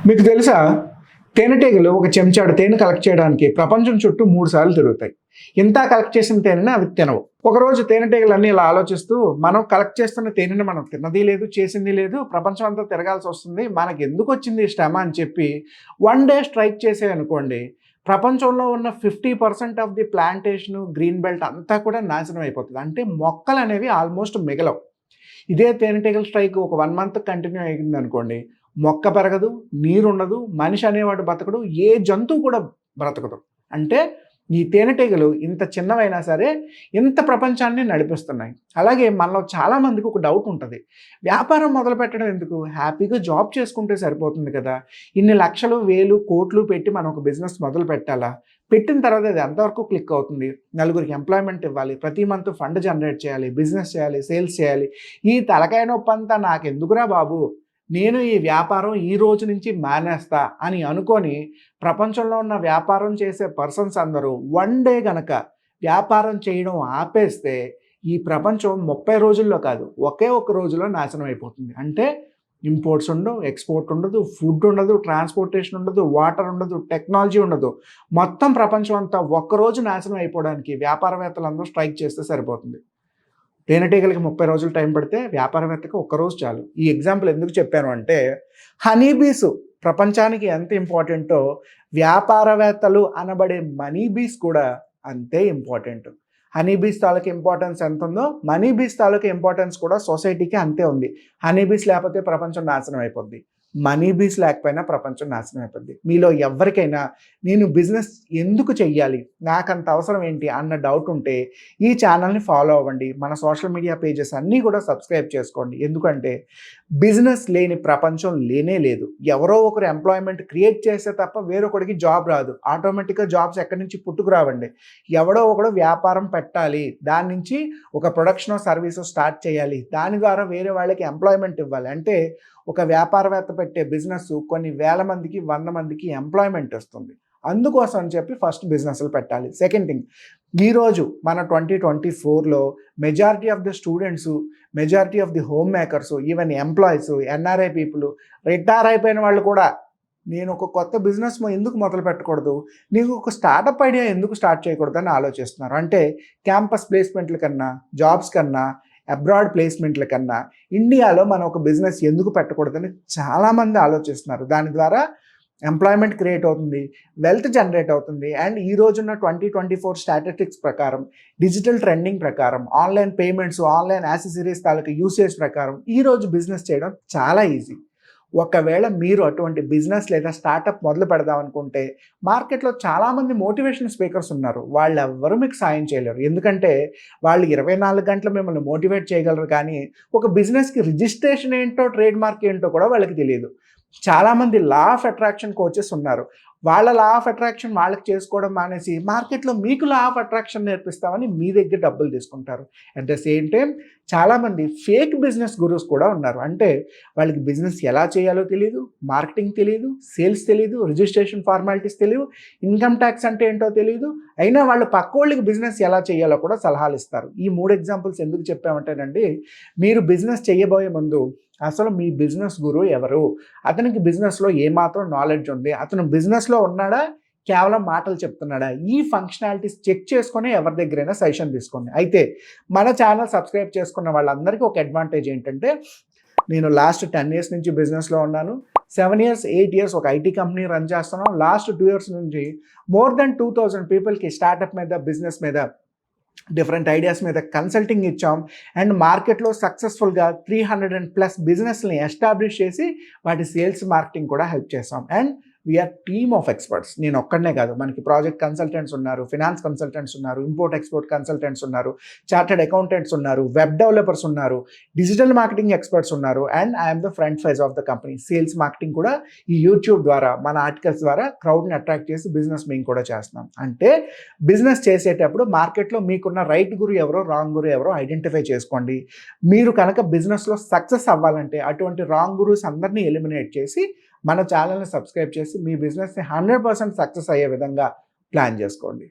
మీకు తెలుసా? తేనెటీగలు ఒక చెంచాడు తేనె కలెక్ట్ చేయడానికి ప్రపంచం చుట్టూ 3 సార్లు తిరుగుతాయి. ఇంత కలెక్ట్ చేసిన తేనెని అవి తినవు. ఒకరోజు తేనెటీగలన్నీ ఇలా ఆలోచిస్తూ, మనం కలెక్ట్ చేస్తున్న తేనెని మనం తిన్నది లేదు, చేసింది లేదు, ప్రపంచం అంతా తిరగాల్సి వస్తుంది, మనకి ఎందుకు వచ్చింది ఈ శ్రమ అని చెప్పి వన్ డే స్ట్రైక్ చేసాయనుకోండి, ప్రపంచంలో ఉన్న 50% of the plantation, green belt అంతా కూడా నాశనం అయిపోతుంది. అంటే మొక్కలు అనేవి ఆల్మోస్ట్ మిగలవు. ఇదే తేనెటీగల స్ట్రైక్ ఒక 1 మంత్ కంటిన్యూ అయ్యింది అనుకోండి, మొక్క పెరగదు, నీరుండదు, మనిషి అనేవాడు బతకడు, ఏ జంతువు కూడా బ్రతకదు. అంటే ఈ తేనెటీగలు ఇంత చిన్నవైనా సరే ఇంత ప్రపంచాన్ని నడిపిస్తున్నాయి. అలాగే మనలో చాలామందికి ఒక డౌట్ ఉంటుంది, వ్యాపారం మొదలు పెట్టడం ఎందుకు, హ్యాపీగా జాబ్ చేసుకుంటే సరిపోతుంది కదా, ఇన్ని లక్షలు వేలు కోట్లు పెట్టి మనం ఒక బిజినెస్ మొదలు పెట్టాలా, పెట్టిన తర్వాత అది ఎంతవరకు క్లిక్ అవుతుంది, నలుగురికి ఎంప్లాయ్మెంట్ ఇవ్వాలి, ప్రతి మంత్ ఫండ్ జనరేట్ చేయాలి, బిజినెస్ చేయాలి, సేల్స్ చేయాలి, ఈ తలకాయ నొప్పి అంతా నాకెందుకురా బాబు, నేను ఈ వ్యాపారం ఈ రోజు నుంచి మానేస్తా అని అనుకొని ప్రపంచంలో ఉన్న వ్యాపారం చేసే పర్సన్స్ అందరూ వన్ డే గనక వ్యాపారం చేయడం ఆపేస్తే ఈ ప్రపంచం 30 రోజుల్లో కాదు, ఒకే ఒక రోజులో నాశనం అయిపోతుంది. అంటే ఇంపోర్ట్స్ ఉండవు, ఎక్స్పోర్ట్ ఉండదు, ఫుడ్ ఉండదు, ట్రాన్స్పోర్టేషన్ ఉండదు, వాటర్ ఉండదు, టెక్నాలజీ ఉండదు. మొత్తం ప్రపంచం అంతా ఒక్కరోజు నాశనం అయిపోవడానికి వ్యాపారవేత్తలందరూ స్ట్రైక్ చేస్తే సరిపోతుంది. తేనెటీగలకి 30 రోజులు టైం పడితే వ్యాపారవేత్తకి ఒక్కరోజు చాలు. ఈ ఎగ్జాంపుల్ ఎందుకు చెప్పాను అంటే, హనీబీస్ ప్రపంచానికి ఎంత ఇంపార్టెంటో వ్యాపారవేత్తలు అనబడే మనీ బీస్ కూడా అంతే ఇంపార్టెంట్. హనీబీస్ తాలూకు ఇంపార్టెన్స్ ఎంత ఉందో మనీ బీస్ తాలూకు ఇంపార్టెన్స్ కూడా సొసైటీకి అంతే ఉంది. హనీబీస్ లేకపోతే ప్రపంచం నాశనం అయిపోద్ది, మనీ బీస్ లేకపోయినా ప్రపంచం నాశనం అయిపోద్ది. మీలో ఎవరికైనా నేను బిజినెస్ ఎందుకు చెయ్యాలి, నాకంత అవసరం ఏంటి అన్న డౌట్ ఉంటే ఈ ఛానల్ని ఫాలో అవ్వండి. మన సోషల్ మీడియా పేజెస్ అన్నీ కూడా సబ్స్క్రైబ్ చేసుకోండి. ఎందుకంటే బిజినెస్ లేని ప్రపంచం లేనే లేదు. ఎవరో ఒకరు ఎంప్లాయ్మెంట్ క్రియేట్ చేస్తే తప్ప వేరొకడికి జాబ్ రాదు. ఆటోమేటిక్గా జాబ్స్ ఎక్కడి నుంచి పుట్టుకురావండి. ఎవడో ఒకడు వ్యాపారం పెట్టాలి, దాని నుంచి ఒక ప్రొడక్షన్ సర్వీసు స్టార్ట్ చేయాలి, దాని ద్వారా వేరే వాళ్ళకి ఎంప్లాయ్మెంట్ ఇవ్వాలి. అంటే ఒక వ్యాపారవేత్త పెట్టే బిజినెస్ కొన్ని వేల మందికి, 100 మందికి ఎంప్లాయ్మెంట్ వస్తుంది. అందుకోసం అని చెప్పి ఫస్ట్ బిజినెస్లు పెట్టాలి. సెకండ్ థింగ్, ఈరోజు మన 2024లో majority of the students, majority of the home makers, even employees, NRI people, retire అయిపోయిన వాళ్ళు కూడా నేను ఒక కొత్త బిజినెస్ ఎందుకు మొదలు పెట్టకూడదు, నీకు ఒక స్టార్టప్ ఐడియా ఎందుకు స్టార్ట్ చేయకూడదు అని ఆలోచిస్తున్నారు. అంటే క్యాంపస్ ప్లేస్మెంట్ల కన్నా, జాబ్స్ కన్నా, అబ్రాడ్ ప్లేస్మెంట్ల కన్నా ఇండియాలో మనం ఒక బిజినెస్ ఎందుకు పెట్టకూడదని చాలామంది ఆలోచిస్తున్నారు. దాని ద్వారా ఎంప్లాయ్మెంట్ క్రియేట్ అవుతుంది, వెల్త్ జనరేట్ అవుతుంది. అండ్ ఈ రోజున్న 2024 స్టాటిస్టిక్స్ ప్రకారం, డిజిటల్ ట్రెండింగ్ ప్రకారం, ఆన్లైన్ పేమెంట్స్, ఆన్లైన్ యాక్సెసరీస్ తాలూకు యూసేజ్ ప్రకారం ఈరోజు బిజినెస్ చేయడం చాలా ఈజీ. ఒకవేళ మీరు అటువంటి బిజినెస్ లేదా స్టార్టప్ మొదలు పెడదాం అనుకుంటే మార్కెట్లో చాలామంది మోటివేషన్ స్పీకర్స్ ఉన్నారు. వాళ్ళు ఎవ్వరూ మీకు సాయం చేయలేరు. ఎందుకంటే వాళ్ళు 24 గంటలు మిమ్మల్ని మోటివేట్ చేయగలరు, కానీ ఒక బిజినెస్కి రిజిస్ట్రేషన్ ఏంటో, ట్రేడ్ మార్క్ ఏంటో కూడా వాళ్ళకి తెలియదు. చాలామంది లా ఆఫ్ అట్రాక్షన్ కోచెస్ ఉన్నారు. వాళ్ళ లా ఆఫ్ అట్రాక్షన్ వాళ్ళకి చేసుకోవడం మానేసి మార్కెట్లో మీకు లా ఆఫ్ అట్రాక్షన్ నేర్పిస్తామని మీ దగ్గర డబ్బులు తీసుకుంటారు. అట్ ద సేమ్ టైం చాలామంది ఫేక్ బిజినెస్ గురూస్ కూడా ఉన్నారు. అంటే వాళ్ళకి బిజినెస్ ఎలా చేయాలో తెలియదు, మార్కెటింగ్ తెలియదు, సేల్స్ తెలియదు, రిజిస్ట్రేషన్ ఫార్మాలిటీస్ తెలియదు, ఇన్కమ్ ట్యాక్స్ అంటే ఏంటో తెలియదు, అయినా వాళ్ళు పక్కోళ్ళకి బిజినెస్ ఎలా చేయాలో కూడా సలహాలు ఇస్తారు. ఈ 3 ఎగ్జాంపుల్స్ ఎందుకు చెప్పామంటేనండి, మీరు బిజినెస్ చేయబోయే ముందు అసలు మీ బిజినెస్ గురువు ఎవరు, అతనికి బిజినెస్లో ఏమాత్రం నాలెడ్జ్ ఉంది, అతను బిజినెస్లో ఉన్నాడా, కేవలం మాటలు చెప్తున్నాడా, ఈ ఫంక్షనాలిటీస్ చెక్ చేసుకొని ఎవరి దగ్గరైనా సజెషన్ తీసుకోండి. అయితే మన ఛానల్ సబ్స్క్రైబ్ చేసుకున్న వాళ్ళందరికీ ఒక అడ్వాంటేజ్ ఏంటంటే, నేను లాస్ట్ 10 ఇయర్స్ నుంచి బిజినెస్లో ఉన్నాను, 7 ఇయర్స్ 8 ఇయర్స్ ఒక ఐటీ కంపెనీ రన్ చేస్తున్నాం. లాస్ట్ 2 ఇయర్స్ నుంచి మోర్ దెన్ 2000 పీపుల్కి స్టార్టప్ మీద, బిజినెస్ మీద, డిఫరెంట్ ఐడియాస్ మీద కన్సల్టింగ్ ఇచ్చాం. అండ్ మార్కెట్లో సక్సెస్ఫుల్గా 300+ బిజినెస్ని ఎస్టాబ్లిష్ చేసి వాటి సేల్స్ మార్కెటింగ్ కూడా హెల్ప్ చేసాం. And we are team of experts. నేను ఒక్కడనే కాదు, మనకి ప్రాజెక్ట్ కన్సల్టెంట్స్ ఉన్నారు, ఫినాన్స్ కన్సల్టెంట్స్ ఉన్నారు, ఇంపోర్ట్ ఎక్స్పోర్ట్ కన్సల్టెంట్స్ ఉన్నారు, చార్టెడ్ అకౌంటెంట్స్ ఉన్నారు, వెబ్ డెవలపర్స్ ఉన్నారు, డిజిటల్ మార్కెటింగ్ ఎక్స్పర్ట్స్ ఉన్నారు. And I'm the front face of the company. Sales marketing కూడా ఈ యూట్యూబ్ ద్వారా, మన ఆర్టికల్స్ ద్వారా క్రౌడ్ని అట్రాక్ట్ చేసి బిజినెస్ మేము కూడా చేస్తున్నాం. అంటే బిజినెస్ చేసేటప్పుడు మార్కెట్లో మీకున్న రైట్ గురు ఎవరో, రాంగ్ గురు ఎవరో ఐడెంటిఫై చేసుకోండి. మీరు కనుక బిజినెస్లో సక్సెస్ అవ్వాలంటే అటువంటి రాంగ్ గురూస్ అందరినీ ఎలిమినేట్ చేసి మన ఛానల్ని సబ్స్క్రైబ్ చేసి మీ బిజినెస్ని 100% సక్సెస్ అయ్యే విధంగా ప్లాన్ చేసుకోండి.